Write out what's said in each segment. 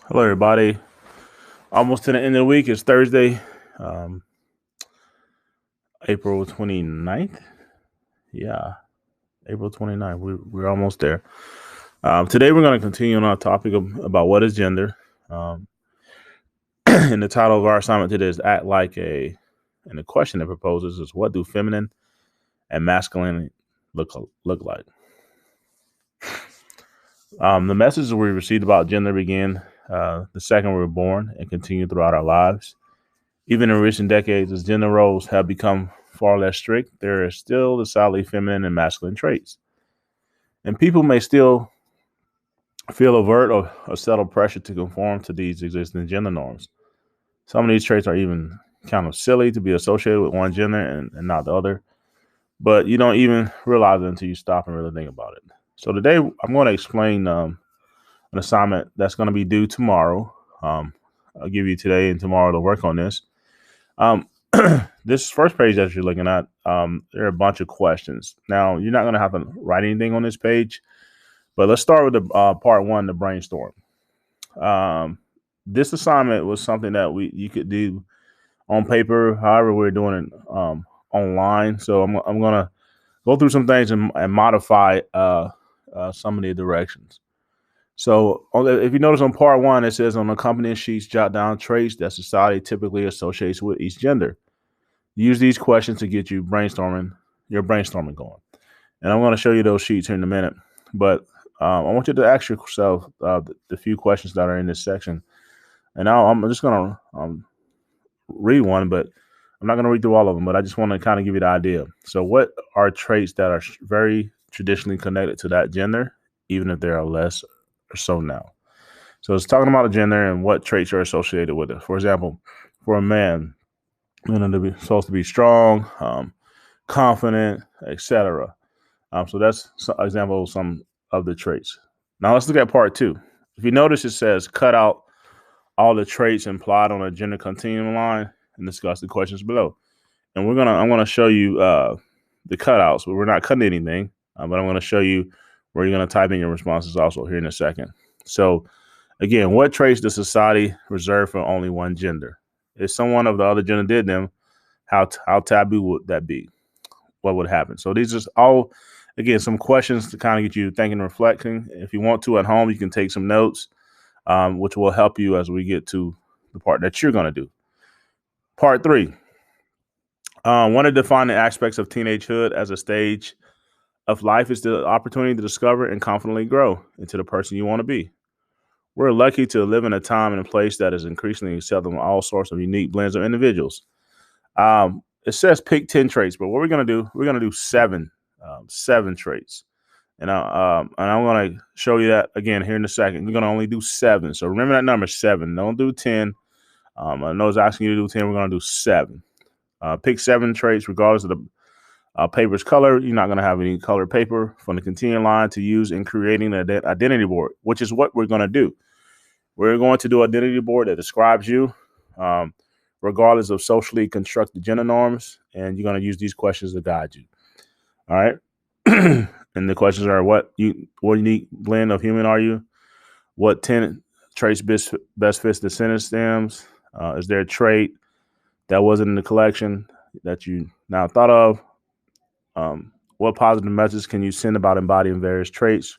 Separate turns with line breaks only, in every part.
Hello, everybody. Almost to the end of the week. It's Thursday, um, April 29th. Yeah, April 29th. We're almost there. Today, we're going to continue on our topic about what is gender. Um, and the title of our assignment today is Act Like a, and the question it proposes is, what do feminine and masculine look like? The messages we received about gender began the second we were born and continue throughout our lives. Even in recent decades, as gender roles have become far less strict, there are still the solidly feminine and masculine traits. And people may still feel overt or subtle pressure to conform to these existing gender norms. Some of these traits are even kind of silly to be associated with one gender and not the other, but you don't even realize it until you stop and really think about it. So today, I'm going to explain an assignment that's going to be due tomorrow. I'll give you today and tomorrow to work on this. Um, this first page that you're looking at, there are a bunch of questions. Now, you're not going to have to write anything on this page, but let's start with the part one, the brainstorm. This assignment was something that you could do on paper. However, we're doing it online. So I'm going to go through some things and modify some of the directions. So if you notice on part one, it says on accompanying sheets, jot down traits that society typically associates with each gender. Use these questions to get your brainstorming going. And I'm going to show you those sheets here in a minute. But I want you to ask yourself the few questions that are in this section. And now I'm just going to read one, but I'm not going to read through all of them. But I just want to kind of give you the idea. So what are traits that are very traditionally connected to that gender, even if there are less or so now? So it's talking about a gender and what traits are associated with it. For example, for a man, they're supposed to be strong, confident, etc. So that's an example of some of the traits. Now let's look at part two. If you notice, it says cut out all the traits implied on a gender continuum line and discuss the questions below. And I'm gonna show you the cutouts, but we're not cutting anything. But I'm gonna show you where you're gonna type in your responses also here in a second. So again, what traits does society reserve for only one gender? If someone of the other gender did them, how taboo would that be? What would happen? So these are all, again, some questions to kind of get you thinking and reflecting. If you want to at home, you can take some notes, which will help you as we get to the part that you're going to do. Part three. One of the defining aspects of teenagehood as a stage of life is the opportunity to discover and confidently grow into the person you want to be. We're lucky to live in a time and a place that is increasingly accepting all sorts of unique blends of individuals. It says pick 10 traits, but what we're going to do, we're going to do seven traits. And I'm going to show you that again here in a second. We're going to only do 7. So remember that number 7. Don't do 10. I know it's asking you to do 10. We're going to do 7. Pick 7 traits regardless of the paper's color. You're not going to have any colored paper from the continuing line to use in creating an identity board, which is what we're going to do. We're going to do an identity board that describes you, regardless of socially constructed gender norms, and you're going to use these questions to guide you. All right. And the questions are: what unique blend of human are you? What 10 traits best fits the sentence stems? Is there a trait that wasn't in the collection that you now thought of? What positive message can you send about embodying various traits,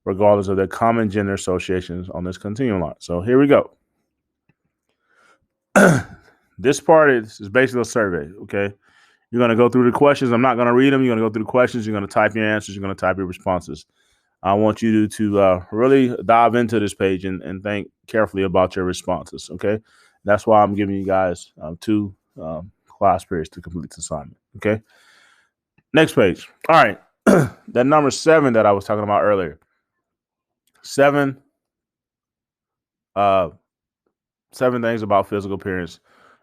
regardless of their common gender associations on this continuum line? So here we go. This part is basically a survey, okay? You're going to go through the questions. I'm not going to read them. You're going to go through the questions. You're going to type your answers. You're going to type your responses. I want you to really dive into this page and think carefully about your responses, okay? That's why I'm giving you guys 2 class periods to complete this assignment, okay? Next page. All right. That number 7 that I was talking about earlier. 7 things about physical appearance.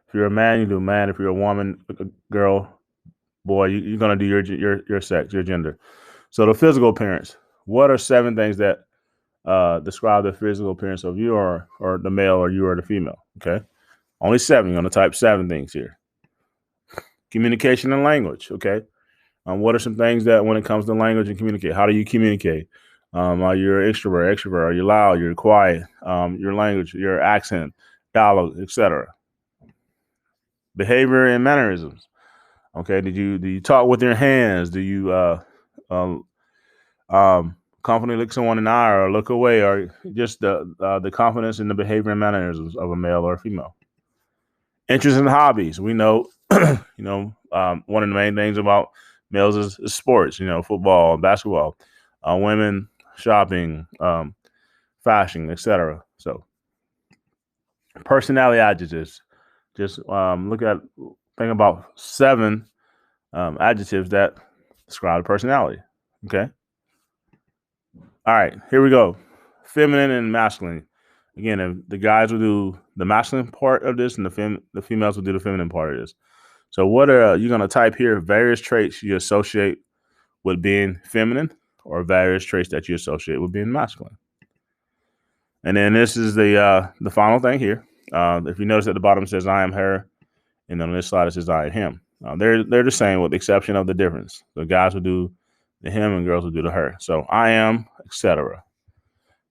If you're a man, you do man. If you're a woman, a girl, boy, you're going to do your sex, your gender. So the physical appearance. What are 7 things that describe the physical appearance of you or the male or you or the female? Okay. Only 7. You're going to type 7 things here. Communication and language. Okay. What are some things that when it comes to language and communicate? How do you communicate? Are you an extrovert, extrovert? Are you loud? You're quiet? Your language, your accent, dialogue, etc. Behavior and mannerisms. Okay, do you talk with your hands? Do you um, confidently look someone in the eye or look away, or just the confidence in the behavior and mannerisms of a male or a female? Interests and hobbies. We know, one of the main things about males is sports. Football, basketball. Women, shopping, fashion, etc. So, personality adjectives. Just think about 7 adjectives that describe personality. Okay. All right, here we go. Feminine and masculine. Again, the guys will do the masculine part of this, and the females will do the feminine part of this. So, what are you going to type here? Various traits you associate with being feminine, or various traits that you associate with being masculine. And then this is the final thing here. If you notice at the bottom it says I am her, and on this slide it says I am him. They're the same with the exception of the difference. The guys will do the him and girls will do the her. So I am, etc.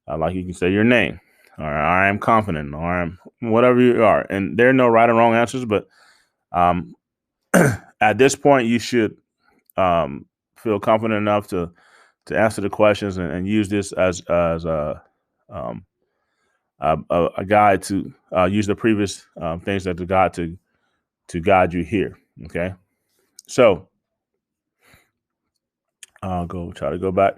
Like you can say your name, or I am confident, or I'm whatever you are. And there are no right or wrong answers, but at this point you should feel confident enough to answer the questions and use this as a guide to use the previous things that the guide to guide you here. Okay, so I'll try to go back.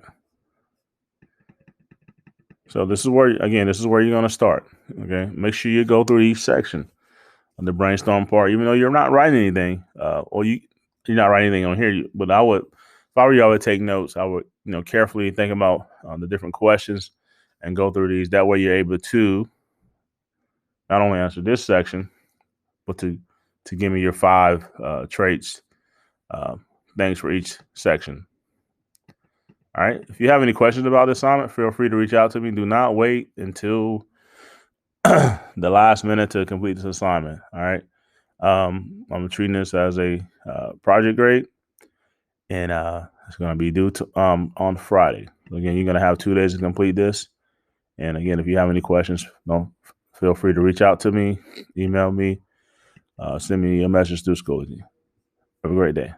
So this is where you're going to start. Okay, make sure you go through each section of the brainstorm part, even though you're not writing anything, or you're not writing anything on here. But I would, if I were you, I would take notes. I would, carefully think about the different questions and go through these. That way, you're able to not only answer this section, but to give me your 5 traits, things for each section. All right. If you have any questions about this assignment, feel free to reach out to me. Do not wait until the last minute to complete this assignment. All right. I'm treating this as a project grade, and it's going to be due to on Friday. Again, you're going to have 2 days to complete this. And again, if you have any questions, feel free to reach out to me, email me, send me a message through Schoology. Have a great day.